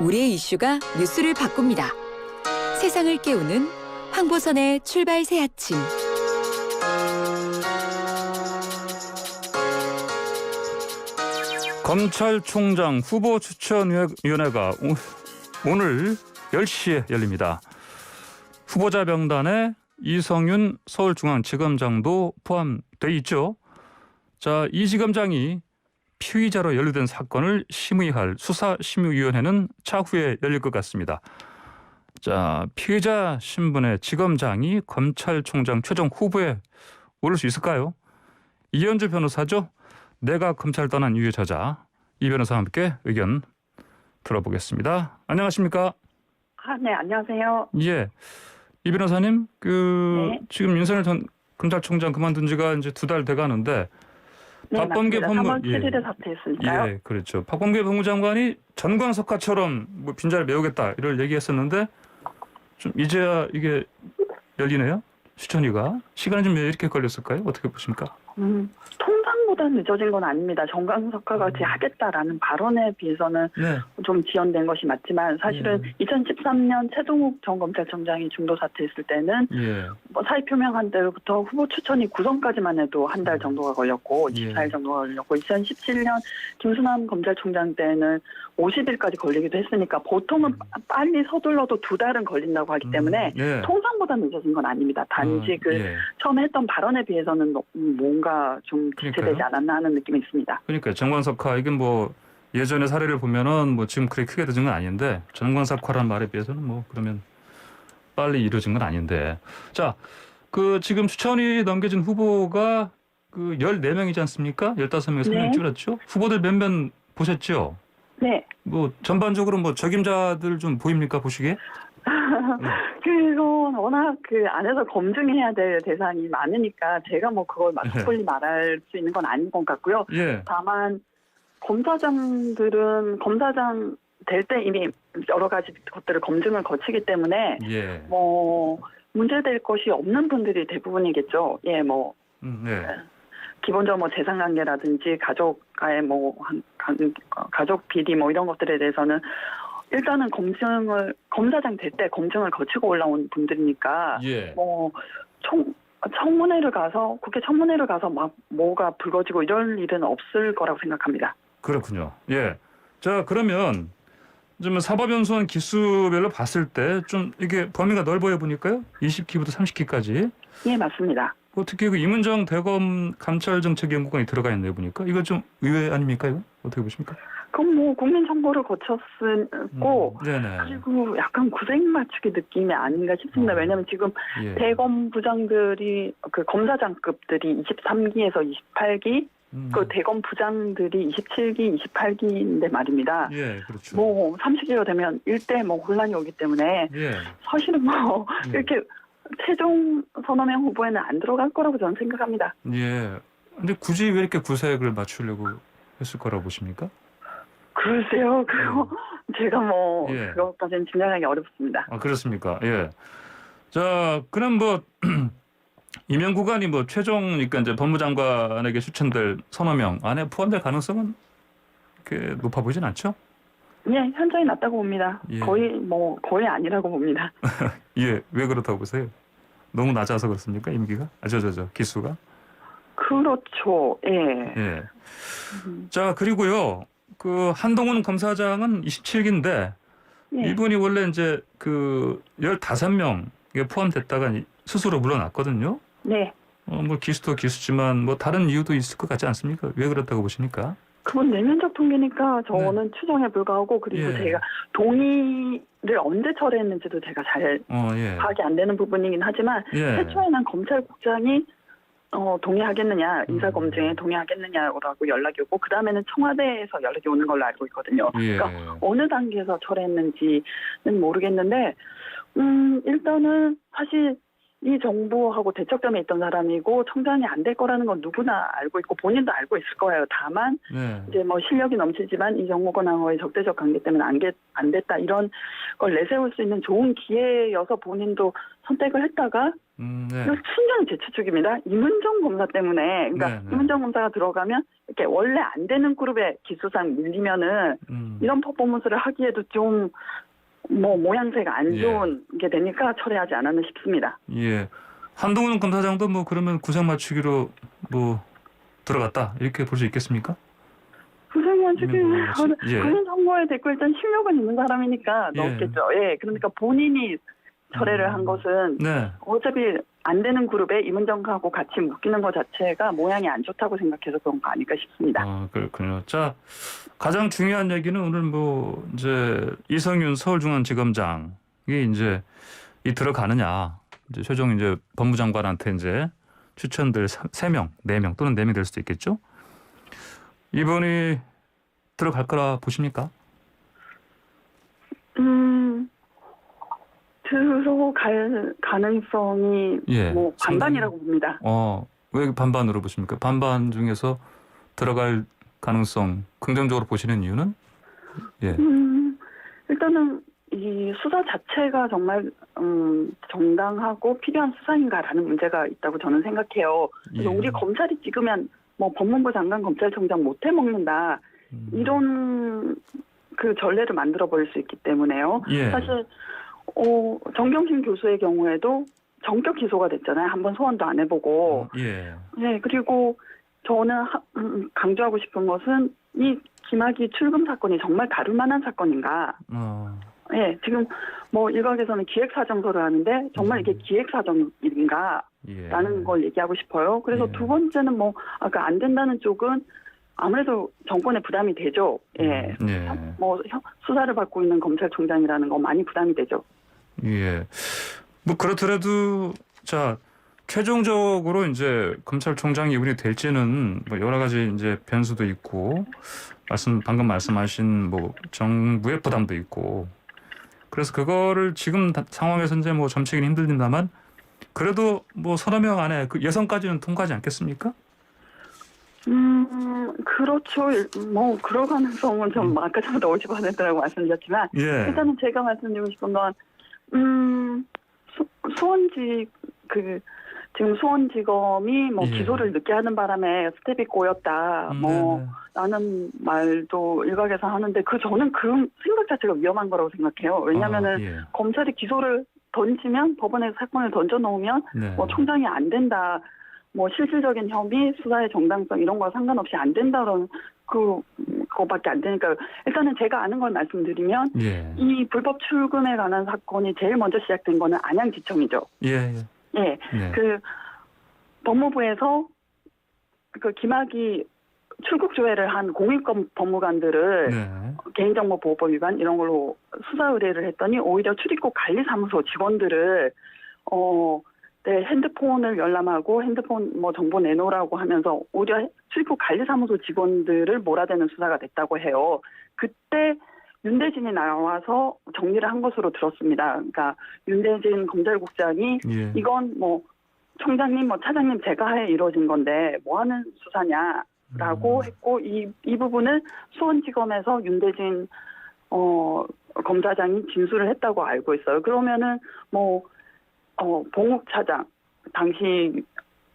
우리의 이슈가 뉴스를 바꿉니다. 세상을 깨우는 황보선의 출발 새 아침. 검찰총장 후보 추천위원회가 오늘 10시에 열립니다. 후보자 명단에 이성윤 서울중앙지검장도 포함돼 있죠. 자, 이 지검장이 피의자로 연루된 사건을 심의할 수사심의위원회는 차후에 열릴 것 같습니다. 자, 피의자 신분의 지검장이 검찰총장 최종 후보에 오를 수 있을까요? 이현주 변호사죠. 내가 검찰 떠난 이유의 저자, 이 변호사와 함께 의견 들어보겠습니다. 안녕하십니까? 네, 안녕하세요. 예, 이 변호사님, 네. 지금 윤석열 전 검찰총장 그만둔 지가 이제 2달 돼가는데, 네, 박범계 맞습니다. 3월 7일에 사퇴했으니까요. 예, 그렇죠. 박범계 법무장관이 전광석화처럼 뭐 빈자를 메우겠다 이럴 얘기했었는데, 좀 이제야 이게 열리네요. 추천위가 시간이 좀 왜 이렇게 걸렸을까요? 어떻게 보십니까? 통상보다 늦어진 건 아닙니다. 정광석화 같이 하겠다라는 발언에 비해서는 네. 좀 지연된 것이 맞지만 사실은 2013년 최동욱 전 검찰총장이 중도 사퇴했을 때는 예. 뭐 사의 표명한 때부터 후보 추천이 구성까지만 해도 한 달 정도가 걸렸고 예. 24일 정도가 걸렸고 2017년 김수남 검찰총장 때는 50일까지 걸리기도 했으니까 보통은 빨리 서둘러도 2달은 걸린다고 하기 때문에 예. 통상보다 늦어진 건 아닙니다. 단지 예. 처음에 했던 발언에 비해서는 뭔가 좀 지체되지 그러니까요. 않았나 하는 느낌이 있습니다. 그러니까 정광석화 이건 뭐 예전의 사례를 보면은 뭐 지금 그렇게 크게 늦은 건 아닌데, 정광석화라는 말에 비해서는 뭐 그러면 빨리 이루어진 건 아닌데. 자, 그 지금 추천이 넘겨진 후보가 그 14명이지 않습니까? 15명에서 3명 줄었죠. 후보들 몇몇 보셨죠? 네. 뭐 전반적으로 뭐 적임자들 좀 보입니까, 보시기에? 그건 워낙 그 안에서 검증해야 될 대상이 많으니까 제가 뭐 그걸 맞불리 말할 수 있는 건 아닌 것 같고요. 예. 다만 검사장들은 검사장 될 때 이미 여러 가지 것들을 검증을 거치기 때문에 예. 뭐 문제될 것이 없는 분들이 대부분이겠죠. 예, 뭐 네. 기본적으로 뭐 재산관계라든지 가족과의 뭐 가족 비리 뭐 이런 것들에 대해서는 일단은 검사장 될 때 검증을 거치고 올라온 분들이니까 예. 뭐 청문회를 가서 국회 청문회를 가서 막 뭐가 불거지고 이럴 일은 없을 거라고 생각합니다. 그렇군요. 예. 자, 그러면 좀 사법연수원 기수별로 봤을 때 좀 이게 범위가 넓어요 보니까요. 20기부터 30기까지. 예, 맞습니다. 어떻게 그 이문정 대검 감찰정책연구관이 들어가 있네요 보니까. 이거 좀 의외 아닙니까 이거? 어떻게 보십니까? 그럼 뭐 국민 정보를 거쳤고 네네. 그리고 약간 구색 맞추기 느낌이 아닌가 싶습니다. 왜냐하면 지금 예. 대검 부장들이 그 검사장급들이 23기에서 28기 그 대검 부장들이 27기, 28기인데 말입니다. 예, 그렇죠. 뭐 30기가 되면 일대 뭐 혼란이 오기 때문에 예. 사실은 뭐 이렇게 최종 선호명 후보에는 안 들어갈 거라고 저는 생각합니다. 예. 근데 굳이 왜 이렇게 구색을 맞추려고 했을 거라고 보십니까? 글쎄요, 그거 제가 뭐 예. 그것까지는 짐작하기 어렵습니다. 아, 그렇습니까? 예. 자, 그럼 뭐 임명구간이 뭐 최종이니까 이제 법무장관에게 추천될 서너 명 안에 포함될 가능성은 그렇게 높아 보이진 않죠? 예, 현저히 낮다고 봅니다. 예. 거의 아니라고 봅니다. 예, 왜 그렇다고 보세요? 너무 낮아서 그렇습니까? 임기가? 기수가? 그렇죠. 예. 예. 자, 그리고요. 그 한동훈 검사장은 27기인데 예. 이분이 원래 이제 그 15명에 포함됐다가 스스로 물러났거든요. 네. 뭐 기수도 기수지만 뭐 다른 이유도 있을 것 같지 않습니까? 왜 그렇다고 보십니까? 그건 내면적 통계니까 저는 추정에 불과하고 그리고 예. 제가 동의를 언제 철회했는지도 제가 잘 예. 파악이 안 되는 부분이긴 하지만 예. 최초에는 검찰국장이 동의하겠느냐, 인사검증에 동의하겠느냐라고 연락이 오고 그 다음에는 청와대에서 연락이 오는 걸로 알고 있거든요. 예. 그러니까 어느 단계에서 철회했는지는 모르겠는데 일단은 사실 이 정부하고 대척점에 있던 사람이고 청장이 안 될 거라는 건 누구나 알고 있고 본인도 알고 있을 거예요. 다만 네. 이제 뭐 실력이 넘치지만 이 정부권하고의 적대적 관계 때문에 안 됐다 이런 걸 내세울 수 있는 좋은 기회여서 본인도 선택을 했다가 네. 이거 순전 재추측입니다. 임은정 검사 때문에 그러니까 네, 네. 임은정 검사가 들어가면 이렇게 원래 안 되는 그룹의 기수상 밀리면은 이런 퍼포먼스를 하기에도 좀 뭐 모양새가 안 예. 좋은 게 되니까 철회하지 않았나 싶습니다. 예. 한동훈 검사장도 뭐 그러면 구상 맞추기로 뭐 들어갔다 이렇게 볼 수 있겠습니까? 구성원 측은 예. 본인 선거에 됐고 일단 실력은 있는 사람이니까 예. 넣었겠죠. 예. 그러니까 본인이 철회를 한 것은 네. 어차피 안 되는 그룹에 임은정하고 같이 묶이는 것 자체가 모양이 안 좋다고 생각해서 그런 거 아닐까 싶습니다. 아, 그렇군요. 자, 가장 중요한 얘기는 오늘 뭐 이제 이성윤 서울중앙지검장이 이제 이 들어가느냐 이제 최종 이제 법무장관한테 이제 추천들 3명, 4명 또는 4명 될 수도 있겠죠. 이번이 들어갈 거라 보십니까? 들어갈 가능성이 예, 뭐 반반이라고 봅니다. 왜 반반으로 보십니까? 반반 중에서 들어갈 가능성 긍정적으로 보시는 이유는? 예. 일단은 이 수사 자체가 정말 정당하고 필요한 수사인가라는 문제가 있다고 저는 생각해요. 그래서 예. 우리 검찰이 찍으면 뭐 법무부 장관 검찰총장 못해 먹는다 이런 그 전례를 만들어 버릴 수 있기 때문에요. 예. 사실 정경심 교수의 경우에도 전격 기소가 됐잖아요. 한번 소환도 안 해보고. 예. 네, 그리고 저는 강조하고 싶은 것은 이 김학의 출금 사건이 정말 다룰 만한 사건인가. 네, 지금 뭐 일각에서는 기획사정서를 하는데 정말 이게 기획사정인가 예. 라는 걸 얘기하고 싶어요. 그래서 예. 두 번째는 뭐 아까 안 된다는 쪽은 아무래도 정권에 부담이 되죠. 예. 예. 뭐 수사를 받고 있는 검찰총장이라는 거 많이 부담이 되죠. 예. 뭐 그렇더라도 자 최종적으로 이제 검찰총장이 이분이 될지는 뭐 여러 가지 이제 변수도 있고 방금 말씀하신 뭐 정부의 부담도 있고 그래서 그거를 지금 상황에서 이제 뭐 점치기는 힘들다만 그래도 뭐 서너 명 안에 그 예선까지는 통과하지 않겠습니까? 그렇죠. 뭐 그럴 가능성은 좀 아까 전부터 50%라고 말씀드렸지만 예. 일단은 제가 말씀드리고 싶은 건 지금 수원지검이 뭐 예. 기소를 늦게 하는 바람에 스텝이 꼬였다. 뭐 라는 말도 일각에서 하는데 저는 그 생각 자체가 위험한 거라고 생각해요. 왜냐면은 예. 검찰이 기소를 던지면 법원에 사건을 던져 놓으면 네. 뭐 총장이 안 된다. 뭐 실질적인 혐의, 수사의 정당성 이런 거 상관없이 안 된다는 그거밖에 안 되니까 일단은 제가 아는 걸 말씀드리면 예. 이 불법 출금에 관한 사건이 제일 먼저 시작된 거는 안양지청이죠. 예. 예. 예, 네. 그 법무부에서 그 김학의 출국 조회를 한 공익검 법무관들을 네. 개인정보보호법 위반 이런 걸로 수사 의뢰를 했더니 오히려 출입국 관리사무소 직원들을 내 핸드폰을 열람하고 핸드폰 뭐 정보 내놓으라고 하면서 오히려 출입국 관리사무소 직원들을 몰아대는 수사가 됐다고 해요. 그때 윤대진이 나와서 정리를 한 것으로 들었습니다. 그러니까 윤대진 검찰국장이 예. 이건 뭐 총장님, 뭐 차장님 제가 하에 이루어진 건데 뭐 하는 수사냐라고 했고 이 부분을 수원지검에서 윤대진 검사장이 진술을 했다고 알고 있어요. 그러면은 뭐 봉욱 차장 당시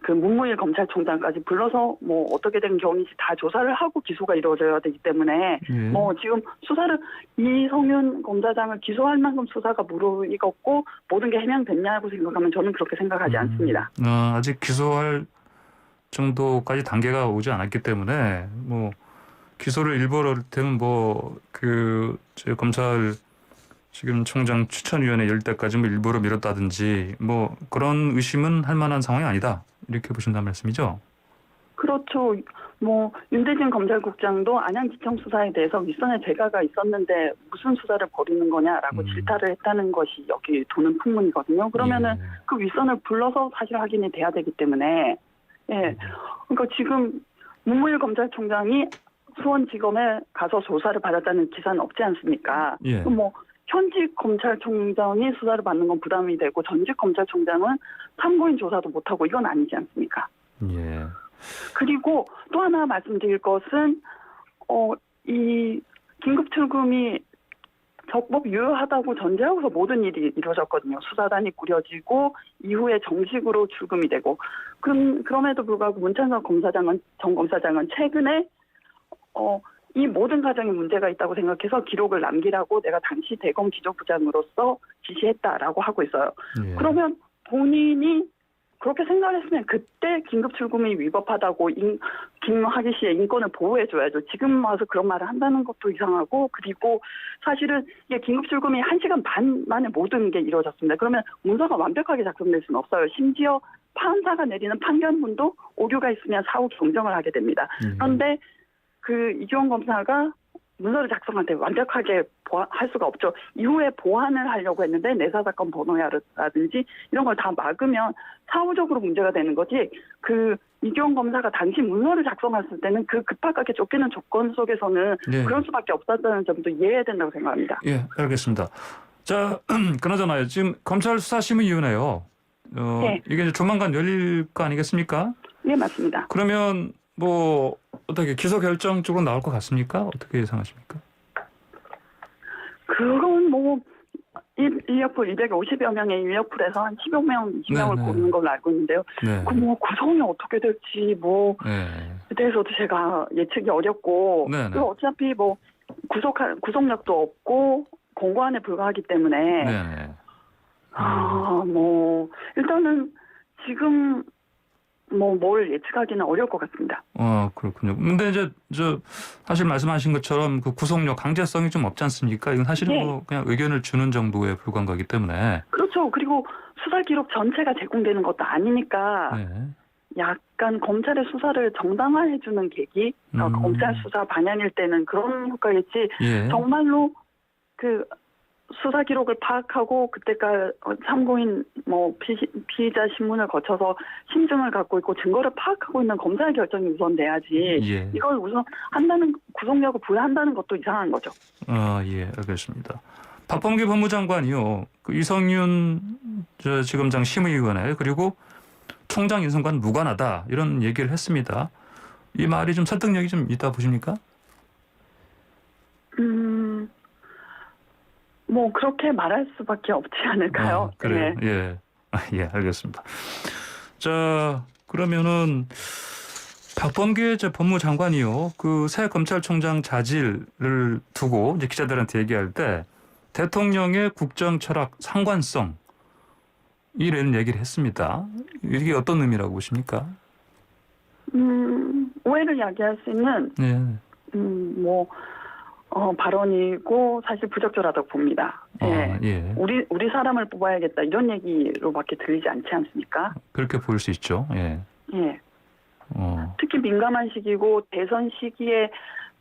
그 문무일 검찰총장까지 불러서 뭐 어떻게 된 경위인지 다 조사를 하고 기소가 이루어져야 되기 때문에 예. 뭐 지금 수사를 이성윤 검사장을 기소할 만큼 수사가 무르익었고 모든 게 해명됐냐고 생각하면 저는 그렇게 생각하지 않습니다. 아직 기소할 정도까지 단계가 오지 않았기 때문에 뭐 기소를 일부러 되면 검찰 지금 총장 추천위원회 열 때까지 뭐 일부러 미뤘다든지 뭐 그런 의심은 할 만한 상황이 아니다. 이렇게 보신다는 말씀이죠? 그렇죠. 뭐 윤대진 검찰국장도 안양지청 수사에 대해서 윗선에 재가가 있었는데 무슨 수사를 벌이는 거냐라고 질타를 했다는 것이 여기 도는 풍문이거든요. 그러면은 예. 그 윗선을 불러서 사실 확인이 돼야 되기 때문에 그러니까 지금 문무일 검찰총장이 수원지검에 가서 조사를 받았다는 기사는 없지 않습니까? 예. 뭐 현직 검찰총장이 수사를 받는 건 부담이 되고 전직 검찰총장은 참고인 조사도 못하고 이건 아니지 않습니까? 예. 그리고 또 하나 말씀드릴 것은 이 긴급 출금이 적법 유효하다고 전제하고서 모든 일이 이루어졌거든요. 수사단이 꾸려지고 이후에 정식으로 출금이 되고 그럼에도 불구하고 문찬석 전 검사장은 최근에 이 모든 과정에 문제가 있다고 생각해서 기록을 남기라고 내가 당시 대검 기조부장으로서 지시했다라고 하고 있어요. 예. 그러면 본인이 그렇게 생각했으면 그때 긴급 출금이 위법하다고 김학의 씨의 인권을 보호해줘야죠. 지금 와서 그런 말을 한다는 것도 이상하고 그리고 사실은 이게 긴급 출금이 1시간 반 만에 모든 게 이루어졌습니다. 그러면 문서가 완벽하게 작성될 수는 없어요. 심지어 판사가 내리는 판결문도 오류가 있으면 사후 경정을 하게 됩니다. 그런데 그 이규원 검사가 문서를 작성할 때 완벽하게 할 수가 없죠. 이후에 보완을 하려고 했는데 내사사건 번호라든지 이런 걸 다 막으면 사후적으로 문제가 되는 거지. 그 이규원 검사가 당시 문서를 작성했을 때는 그 급하게 쫓기는 조건 속에서는 예. 그럴 수밖에 없었다는 점도 이해해야 된다고 생각합니다. 예, 알겠습니다. 자, 그나저나요. 지금 검찰 수사심의위원회요. 네. 이게 이제 조만간 열릴 거 아니겠습니까? 네, 맞습니다. 그러면 뭐 어떻게 기소 결정 쪽으로 나올 것 같습니까? 어떻게 예상하십니까? 그건 뭐 인력풀 250여 명의 인력풀에서 한 10여 명, 20명을 네, 네. 고르는 걸로 알고 있는데요. 네. 그 뭐 구성이 어떻게 될지 뭐 네. 그때서도 제가 예측이 어렵고 네, 네. 그리고 어차피 뭐 구속력도 없고 공고안에 불과하기 때문에 네. 네. 뭐 일단은 지금 뭐 뭘 예측하기는 어려울 것 같습니다. 그렇군요. 근데 이제 사실 말씀하신 것처럼 그 구속력 강제성이 좀 없지 않습니까? 이건 사실은 네. 뭐 그냥 의견을 주는 정도에 불과한 거기 때문에. 그렇죠. 그리고 수사 기록 전체가 제공되는 것도 아니니까 네. 약간 검찰의 수사를 정당화해주는 계기, 검찰 수사 방향일 때는 그런 효과겠지. 예. 정말로 그 수사 기록을 파악하고 그때까지 참고인 뭐 피의자 신문을 거쳐서 심증을 갖고 있고 증거를 파악하고 있는 검사의 결정이 우선돼야지. 예. 이걸 우선 구속력을 부여한다는 것도 이상한 거죠. 예, 알겠습니다. 박범계 법무장관이요. 그 이성윤 지검장 심의위원회 그리고 총장 인선과는 무관하다 이런 얘기를 했습니다. 이 말이 좀 설득력이 좀 있다 보십니까? 뭐 그렇게 말할 수밖에 없지 않을까요? 그래요. 네. 예. 예, 알겠습니다. 자, 그러면은 박범계 법무장관이요. 그 새 검찰총장 자질을 두고 이제 기자들한테 얘기할 때 대통령의 국정 철학 상관성 이런 얘기를 했습니다. 이게 어떤 의미라고 보십니까? 오해를 야기할 수 있는 발언이고 사실 부적절하다고 봅니다. 예. 예. 우리 사람을 뽑아야겠다 이런 얘기로밖에 들리지 않지 않습니까? 그렇게 보일 수 있죠. 예. 예. 특히 민감한 시기고 대선 시기에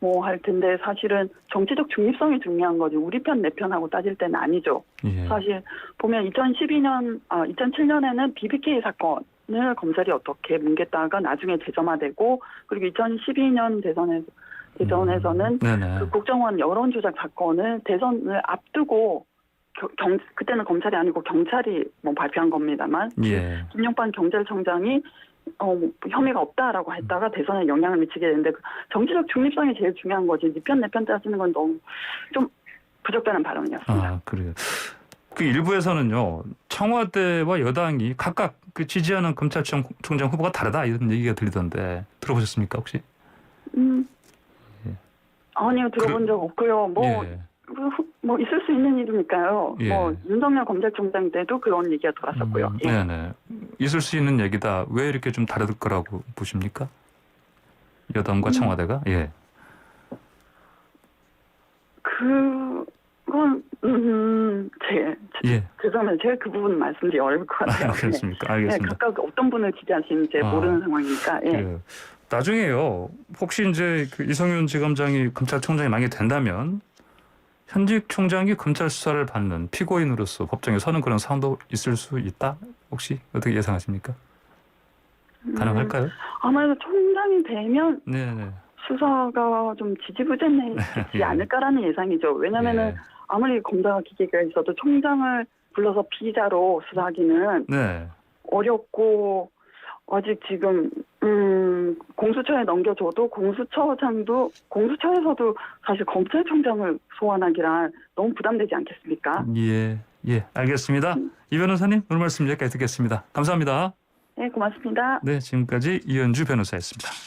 뭐 할 텐데 사실은 정치적 중립성이 중요한 거지 우리 편 내 편하고 따질 때는 아니죠. 예. 사실 보면 2007년에는 BBK 사건을 검찰이 어떻게 뭉갰다가 나중에 재점화되고 그리고 2012년 대전에서는 그 국정원 여론조작 사건을 대선을 앞두고 그때는 검찰이 아니고 경찰이 뭐 발표한 겁니다만 예. 김용판 경찰청장이 혐의가 없다라고 했다가 대선에 영향을 미치게 되는데 정치적 중립성이 제일 중요한 거지 네 편 내 편 따지는 건 너무 좀 부적절한 발언이었습니다. 그래요. 그 일부에서는요 청와대와 여당이 각각 그 지지하는 검찰총장 후보가 다르다 이런 얘기가 들리던데 들어보셨습니까 혹시? 아니요 들어본 적 없고요. 뭐 있을 수 있는 일이니까요. 예. 뭐 윤석열 검찰총장 때도 그런 얘기가 돌았었고요. 예. 네네. 있을 수 있는 얘기다. 왜 이렇게 좀 다를 거라고 보십니까? 여당과 청와대가? 예. 그건 죄송합니다. 제가 그 부분 말씀드리기 어려울 것 같아요. 그렇습니까? 네. 알겠습니다. 네, 각각 어떤 분을 지지하시는지 모르는 상황이니까. 예. 나중에요. 혹시 이제 그 이성윤 지검장이 검찰총장이 만약에 된다면 현직 총장이 검찰 수사를 받는 피고인으로서 법정에 서는 그런 상황도 있을 수 있다? 혹시 어떻게 예상하십니까? 가능할까요? 아마도 총장이 되면 네네. 수사가 좀 지지부진해지지 않을까라는 예상이죠. 왜냐하면은 아무리 검사가 기계가 있어도 총장을 불러서 피의자로 수사하기는 어렵고 아직 지금 공수처에 넘겨줘도 공수처에서도 사실 검찰총장을 소환하기란 너무 부담되지 않겠습니까? 예, 알겠습니다. 이 변호사님 오늘 말씀 여기까지 듣겠습니다. 감사합니다. 네, 고맙습니다. 네, 지금까지 이현주 변호사였습니다.